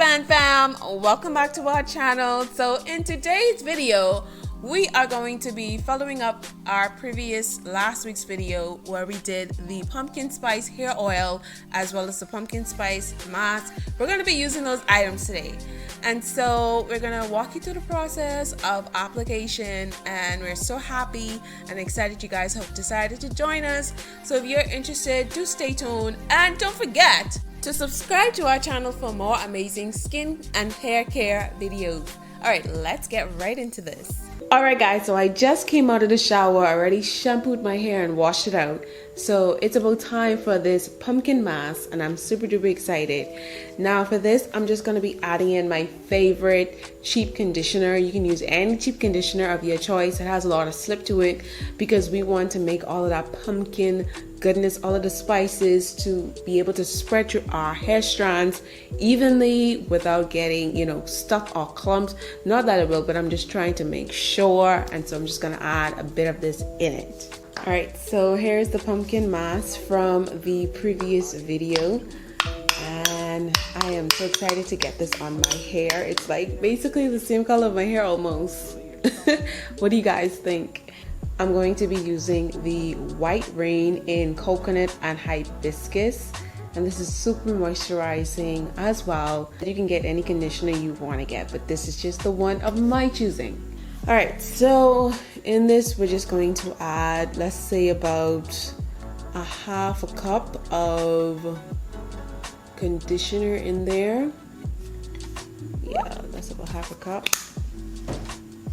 fam, welcome back to our channel. So in today's video we are going to be following up our last week's video where we did the pumpkin spice hair oil as well as the pumpkin spice mask. We're going to be using those items today, and so we're going to walk you through the process of application, and we're so happy and excited you guys have decided to join us. So if you're interested, do stay tuned, and don't forget to subscribe to our channel for more amazing skin and hair care videos. Alright, let's get right into this. Alright guys, so I just came out of the shower, already shampooed my hair and washed it out. So it's about time for this pumpkin mask, and I'm super duper excited. Now for this, I'm just going to be adding in my favorite cheap conditioner. You can use any cheap conditioner of your choice. It has a lot of slip to it because we want to make all of that pumpkin goodness, all of the spices to be able to spread through our hair strands evenly without getting, stuck or clumps. Not that it will, but I'm just trying to make sure, and so I'm just going to add a bit of this in it. Alright, so here's the pumpkin mask from the previous video, and I am so excited to get this on my hair. It's like basically the same color of my hair almost. What do you guys think? I'm going to be using the White Rain in coconut and hibiscus, and this is super moisturizing as well. You can get any conditioner you want to get, but this is just the one of my choosing. Alright, so in this we're just going to add, let's say, about a half a cup of conditioner in there. Yeah, that's about half a cup.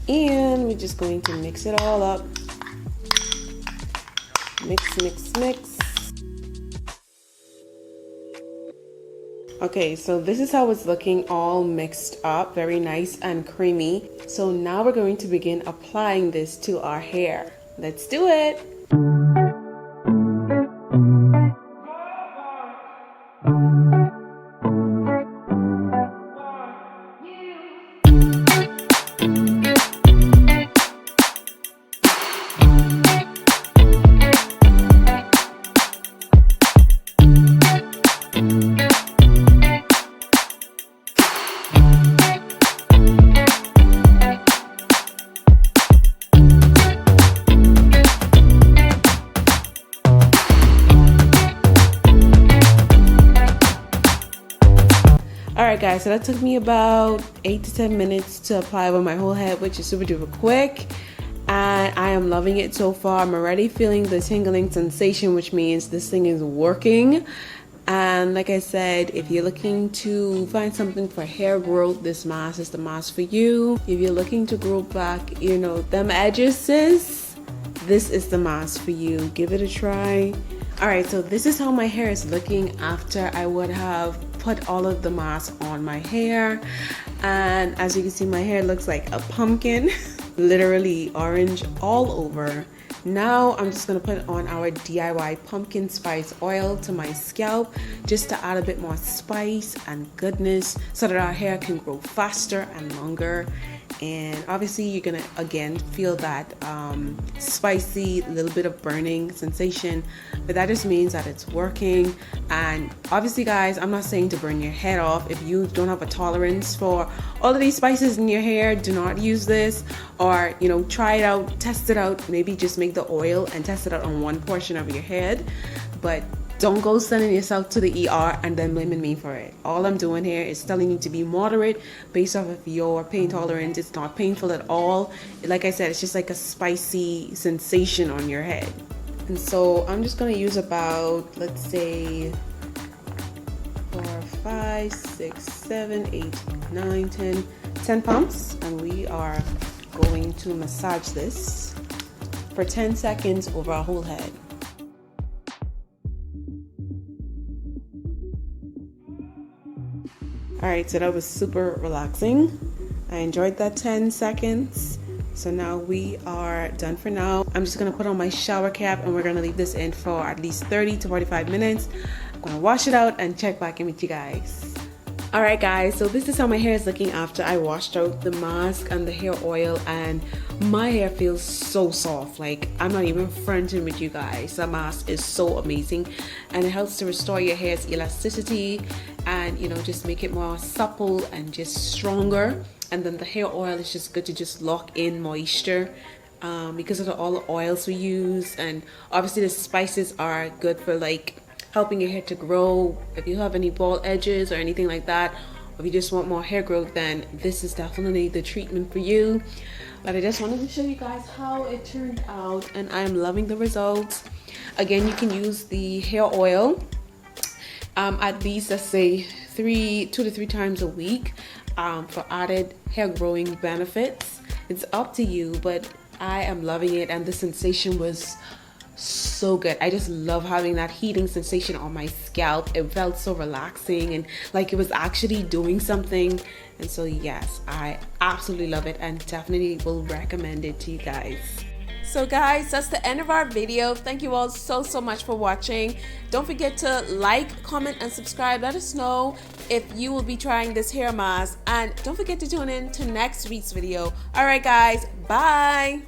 And we're just going to mix it all up. Mix, mix, mix. Okay, so this is how it's looking, all mixed up, very nice and creamy. So now we're going to begin applying this to our hair. Let's do it. Alright guys, so that took me about 8 to 10 minutes to apply over my whole head, which is super duper quick, and I am loving it so far. I'm already feeling the tingling sensation, which means this thing is working. And like I said, if you're looking to find something for hair growth, this mask is the mask for you. If you're looking to grow back, them edges, sis, this is the mask for you. Give it a try. Alright, so this is how my hair is looking after I would have put all of the mask on my hair, and as you can see, my hair looks like a pumpkin. Literally orange all over. Now I'm just going to put on our DIY pumpkin spice oil to my scalp just to add a bit more spice and goodness so that our hair can grow faster and longer. And obviously you're gonna again feel that spicy little bit of burning sensation, but that just means that it's working. And obviously guys, I'm not saying to burn your head off. If you don't have a tolerance for all of these spices in your hair, do not use this, or try it out, test it out, maybe just make the oil and test it out on one portion of your head, but don't go sending yourself to the ER and then blaming me for it. All I'm doing here is telling you to be moderate based off of your pain tolerance. It's not painful at all. Like I said, it's just like a spicy sensation on your head. And so I'm just going to use about, let's say, 4, 5, 6, 7, 8, 9, 10 pumps. And we are going to massage this for 10 seconds over our whole head. Alright, so that was super relaxing. I enjoyed that 10 seconds. So now we are done for now. I'm just going to put on my shower cap, and we're going to leave this in for at least 30 to 45 minutes. I'm going to wash it out and check back in with you guys. Alright guys, so this is how my hair is looking after I washed out the mask and the hair oil, and my hair feels so soft. Like, I'm not even fronting with you guys. The mask is so amazing, and it helps to restore your hair's elasticity and, you know, just make it more supple and just stronger. And then the hair oil is just good to just lock in moisture because of all the oils we use. And obviously the spices are good for like helping your hair to grow. If you have any bald edges or anything like that, or if you just want more hair growth, then this is definitely the treatment for you. But I just wanted to show you guys how it turned out, and I am loving the results. Again, you can use the hair oil at least, let's say 2 to 3 times a week for added hair growing benefits. It's up to you, but I am loving it, and the sensation was so good. I just love having that heating sensation on my scalp. It felt so relaxing and like it was actually doing something. And so yes, I absolutely love it and definitely will recommend it to you guys. So guys, that's the end of our video. Thank you all so much for watching. Don't forget to like, comment, and subscribe. Let us know if you will be trying this hair mask, and don't forget to tune in to next week's video. All right guys, bye.